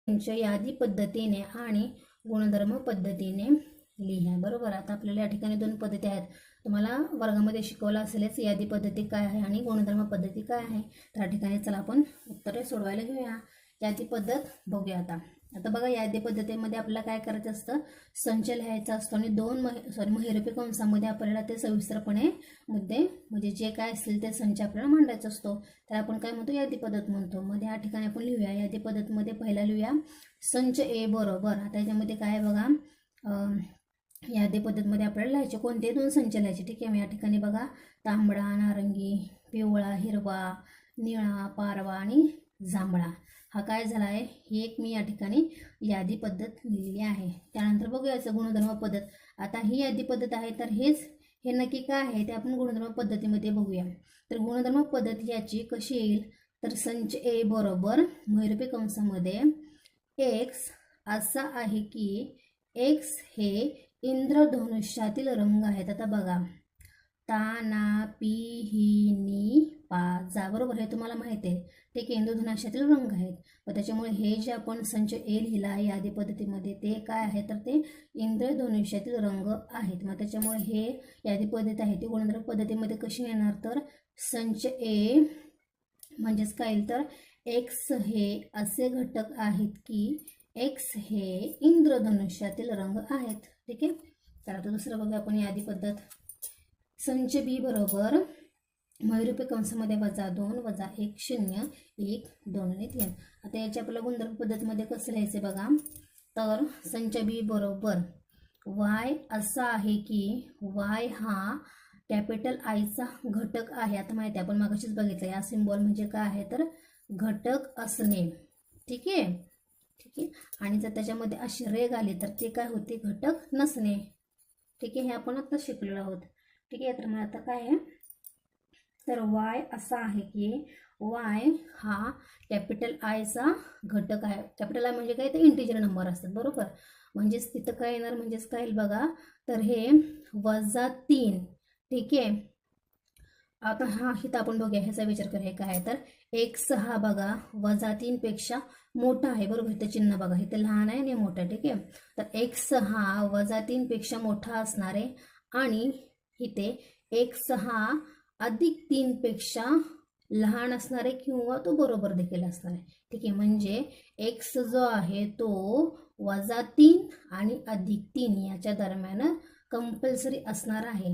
यादी पद्धतीने आणि गुणधर्म पद्धतीने लिहा। बरोबर, आता आपल्याला या ठिकाणी दोन पद्धती आहेत। तुम्हाला वर्गामध्ये शिकवलं असेलच यादी पद्धती काय आहे आणि गुणधर्म पद्धती काय आहे। त्या ठिकाणी चला आपण उत्तरे सोडवायला घेऊया। यादी पद्धत बघूया। आता बघा, यादी पद्धतीमध्ये आपल्याला काय करायचं असतं, संच लिहायचा असतो आणि महिरपी कंसामध्ये आपल्याला ते सविस्तरपणे मुद्दे म्हणजे जे काय असतील ते संच आपल्याला मांडायचा असतो, त्याला आपण काय म्हणतो, यादी पद्धत म्हणतो। मध्ये या ठिकाणी आपण लिहूया यादी पद्धतीमध्ये पहिला लिहूया संच ए बरोबर। आता याच्यामध्ये काय बघा, यादी पद्धतीमध्ये आपल्याला लिहायचे कोणते दोन संच लिहायचे, ठीक आहे। या ठिकाणी बघा, तांबडा, नारंगी, पिवळा, हिरवा, निळा, पारवा आणि जांभळा हा काय झाला आहे, ही एक मी या ठिकाणी यादी पद्धत लिहिली आहे। त्यानंतर बघूया गुणधर्म पद्धत। आता ही यादी पद्धत आहे, तर हे नक्की काय आहे ते आपण गुणधर्म पद्धतीमध्ये बघूया। तर गुणधर्म पद्धत याची कशी येईल, तर संच ए बरोबर महिरपी कंसामध्ये एक्स असा आहे की एक्स हे इंद्रधनुष्यातील रंग आहेत। आता बघा, ता, ना, पी, ही, नी, पा, जा, बरोबर, हे तुम्हाला माहिती आहे, ठीक आहे। इंद्रधनुष्यातील रंग आहेत, व त्याच्यामुळे हे जे आपण संच ए लिहिला आहे यादी पद्धतीमध्ये ते काय आहे, तर ते इंद्रधनुष्यातील रंग आहेत। मग त्याच्यामुळे हे यादी पद्धत आहे ती गुणधर्म पद्धतीमध्ये कशी येणार, तर संच ए म्हणजेच काय येईल, तर एक्स हे असे घटक आहेत की एक्स हे इंद्रधनुष्यातील रंग आहेत, ठीक आहे। तर आता दुसरं बघा आपण यादी पद्धत। संच बी बरोबर महिरपी कंसामध्ये -2 -1 0 1 2 आणि 3। आता याच्या आपल्या गुणधर्म पद्धतीमध्ये कसं लिहायचं बघा, तर संच बी बरोबर वाय असा आहे की वाय हा कॅपिटल आयचा घटक आहे। आता माहिती आहे, आपण मागाशीच बघितलं, या सिम्बॉल म्हणजे काय आहे, तर घटक असणे, ठीक आहे, ठीक आहे। आणि जर त्याच्यामध्ये अशी रेघ आली तर ते काय होते, घटक नसणे, ठीक आहे। हे आपण आता शिकलेलो आहोत, ठीक आहे। तर मग आता काय आहे, तर वाय असा आहे की वाय हा कॅपिटल आयचा घटक आहे। कॅपिटल आय म्हणजे काय, ते इंटिजर नंबर असतात, बरोबर। म्हणजेच तिथं काय येणार, म्हणजेच काय येईल बघा, तर हे -3, ठीक आहे। आता हा इथं आपण बघूया, ह्याचा विचार करूया काय आहे, तर एक्स हा बघा -3 पेक्षा मोठा आहे, बरोबर। इथं चिन्ह बघा, इथं लहान आहे आणि मोठा आहे, ठीक आहे। तर एक्स हा -3 पेक्षा मोठा असणार आहे आणि इथे एक्स हा +3 पेक्षा लहान असणार आहे किंवा तो बरोबर देखील असणार आहे, ठीक आहे। म्हणजे एक्स जो आहे तो -3 आणि +3 याच्या दरम्यान कंपल्सरी असणार आहे।